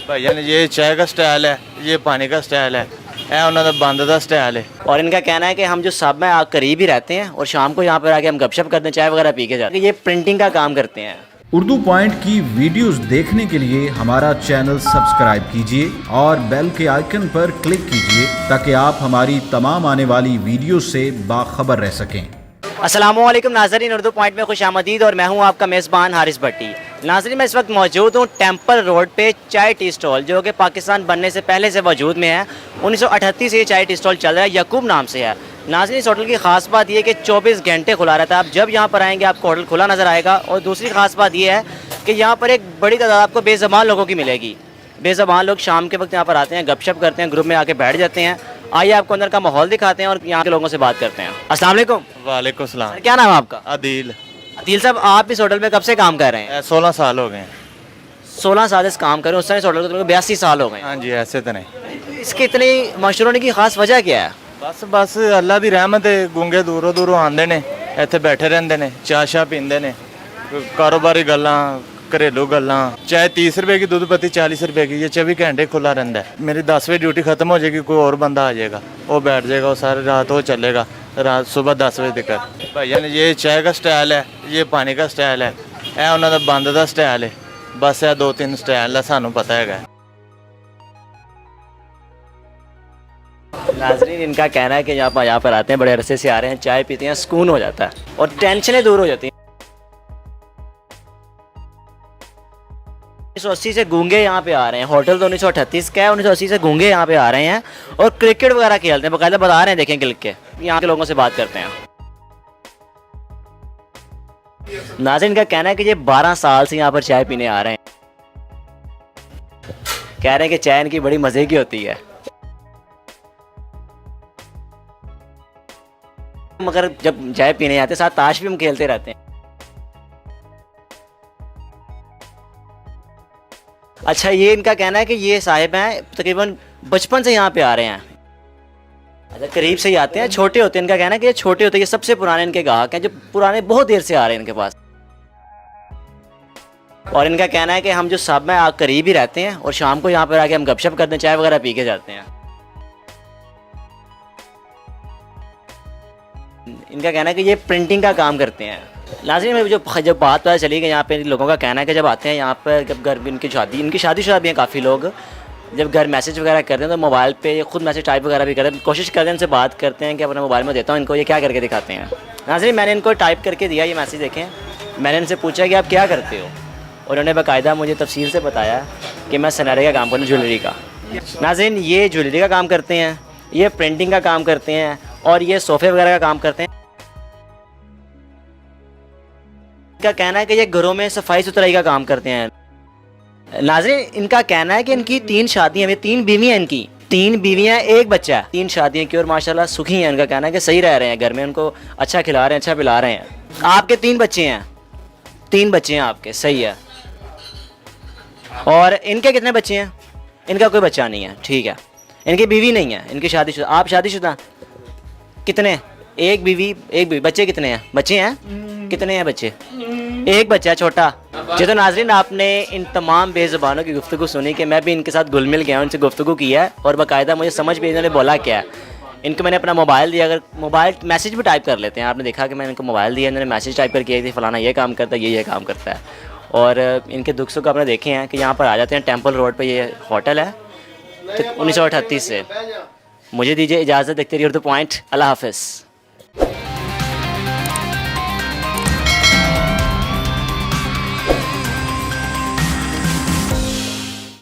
भाईया ने ये चाय का स्टाइल है, ये पानी का स्टाइल है, यह उन्होंने बंद का स्टाइल है। और इनका कहना है कि हम जो सब में करीब ही रहते हैं और शाम को यहाँ पर आके हम गपशप करते हैं, चाय वगैरह पी के जाते हैं। ये प्रिंटिंग का काम करते हैं। उर्दू पॉइंट की वीडियोस देखने के लिए हमारा चैनल सब्सक्राइब कीजिए और बेल के आइकन पर क्लिक कीजिए ताकि आप हमारी तमाम आने वाली वीडियो से बाखबर रह सकें। अस्सलामुअलैकुम नाज़रीन, उर्दू पॉइंट में खुश आमदीद और मैं हूँ आपका मेज़बान हारिस भट्टी। नाज़रीन, मैं इस वक्त मौजूद हूँ टेम्पल रोड पे चाय टी स्टॉल, जो कि पाकिस्तान बनने से पहले से वजूद में है। 1938 से ये चाय टी स्टॉल चल रहा है, यकूब नाम से है। नाज़रीन, इस होटल की ख़ास बात यह है कि 24 घंटे खुला रहता है। आप जब यहाँ पर आएंगे आपको होटल खुला नज़र आएगा। और दूसरी ख़ास बात यह है कि यहाँ पर एक बड़ी तादाद आपको बेज़बान लोगों की मिलेगी। बेज़बान लोग शाम के वक्त यहाँ पर आते हैं, गपशप करते हैं, ग्रुप में आके बैठ जाते हैं। आइए आपको अंदर का माहौल दिखाते हैं और यहाँ के लोगों से बात करते हैं। अस्सलाम वालेकुम। वालेकुम सलाम। क्या नाम है आपका? अदील। अदील साहब, आप इस होटल में कब से काम कर रहे हैं? 16 साल हो गए हैं। 16 साल से काम कर रहे हैं। उस समय इस होटल को 82 साल हो गए। हाँ जी, ऐसे तो नहीं। इसके इतनी मशहूर होने की खास वजह क्या है? बस अल्लाह दी रहमत है। गूंगे दूरों दूरों आंदे ने, इत्थे बैठे रहंदे ने, चाह शाह पींदे ने, कारोबारी गल्लां, घरेलू गल्लां। चाहे 30 रुपए की दूध पत्ती 40 रुपए की, ये 24 घंटे खुला रहता है। मेरी 10 बजे ड्यूटी खत्म हो जाएगी, कोई और बंदा आ जाएगा, वो बैठ जाएगा, वो सारी रात वो चलेगा, रात सुबह 10 बजे तक। भैया ने ये चाय का स्टाइल है, ये पानी का स्टाइल है, यह उन्होंने बंद का स्टाइल है। बस यह 2-3 स्टाइल है, सानू पता है। नाज़रीन, इनका कहना है कि यहाँ पर आते हैं, बड़े अरसे से आ रहे हैं, चाय पीते हैं, सुकून हो जाता है और टेंशनें दूर हो जाती हैं। 1980 से गूंगे यहाँ पे आ रहे हैं। होटल तो 1938 का है, 1980 से गूंगे यहाँ पे आ रहे हैं और क्रिकेट वगैरह खेलते हैं, बाकायदा बता रहे हैं। देखें क्लिक के, यहाँ के लोगों से बात करते हैं। नाज़रीन, इनका कहना है कि ये 12 साल से यहाँ पर चाय पीने आ रहे हैं। कह रहे हैं कि चाय इनकी बड़ी मज़े की होती है, मगर जब चाय पीने आते हैं साथ ताश भी हम खेलते रहते हैं। अच्छा, ये इनका कहना है कि ये साहिब हैं तकरीबन बचपन से यहाँ पे आ रहे हैं। अच्छा, करीब से ही आते हैं, छोटे होते हैं। इनका कहना है कि ये छोटे होते हैं, ये सबसे पुराने इनके ग्राहक हैं, जो पुराने बहुत देर से आ रहे हैं इनके पास। और इनका कहना है कि हम जो सब में करीब ही रहते हैं और शाम को यहाँ पर आके हम गपशप करते हैं, चाय वगैरह पी के जाते हैं। इनका कहना है कि ये प्रिंटिंग का काम करते हैं। नाज़रीन, में जब बात पता चली कि यहाँ पे लोगों का कहना है कि जब आते हैं यहाँ पर, जब घर इनकी शादीशुदा भी हैं काफ़ी लोग, जब घर मैसेज वगैरह करते हैं तो मोबाइल पे खुद मैसेज टाइप वगैरह भी करते हैं। कोशिश करते हैं, इनसे बात करते हैं कि अपने मोबाइल में देता हूँ इनको, ये क्या करके दिखाते हैं। नाज़रीन, मैंने इनको टाइप करके दिया ये मैसेज, देखें। मैंने इनसे पूछा कि आप क्या करते हो, और उन्होंने बाकायदा मुझे तफसील से बताया कि मैं सनारे का काम करता हूँ, ज्वेलरी का। नाज़रीन, ये ज्वेलरी का काम करते हैं, ये प्रिंटिंग का काम करते हैं और ये सोफ़े वगैरह का काम करते हैं। इनका कहना है कि ये घरों में सफाई सुथराई का काम करते हैं। नाज़रीन, इनका कहना है कि इनकी 3 शादियाँ, 3 बीवियाँ, इनकी 3 बीवियाँ, 1 बच्चा, 3 शादियाँ की और माशाल्लाह सुखी हैं। इनका कहना है कि सही रह रहे हैं घर में, उनको अच्छा खिला रहे हैं, अच्छा पिला रहे हैं। आपके 3 बच्चे हैं? 3 बच्चे हैं आपके, सही है। और इनके कितने बच्चे हैं? इनका कोई बच्चा नहीं है, ठीक है। इनकी बीवी नहीं है, इनकी शादीशुदा। आप शादीशुदा? कितने? 1 बीवी 1 बीवी। बच्चे कितने हैं? बच्चे हैं कितने हैं बच्चे? 1 बच्चा, छोटा। जी, तो नाज़रीन, आपने इन तमाम बेज़बानों की गुफ्तगू सुनी कि मैं भी इनके साथ घुल मिल गया, उनसे गुफ्तगू की है और बाकायदा मुझे समझ भी इन्होंने बोला क्या है। इनको मैंने अपना मोबाइल दिया, अगर मोबाइल मैसेज भी टाइप कर लेते हैं। आपने देखा कि मैंने इनको मोबाइल दिया, इन्होंने मैसेज टाइप करके थी, फलाना ये काम करता है, ये काम करता है। और इनके दुख सुख आपने देखे हैं कि यहाँ पर आ जाते हैं। टेम्पल रोड पर ये होटल है 1938 से। मुझे दीजिए इजाज़त, देखते रहिए उर्दू पॉइंट। अल्लाह हाफ़िज़।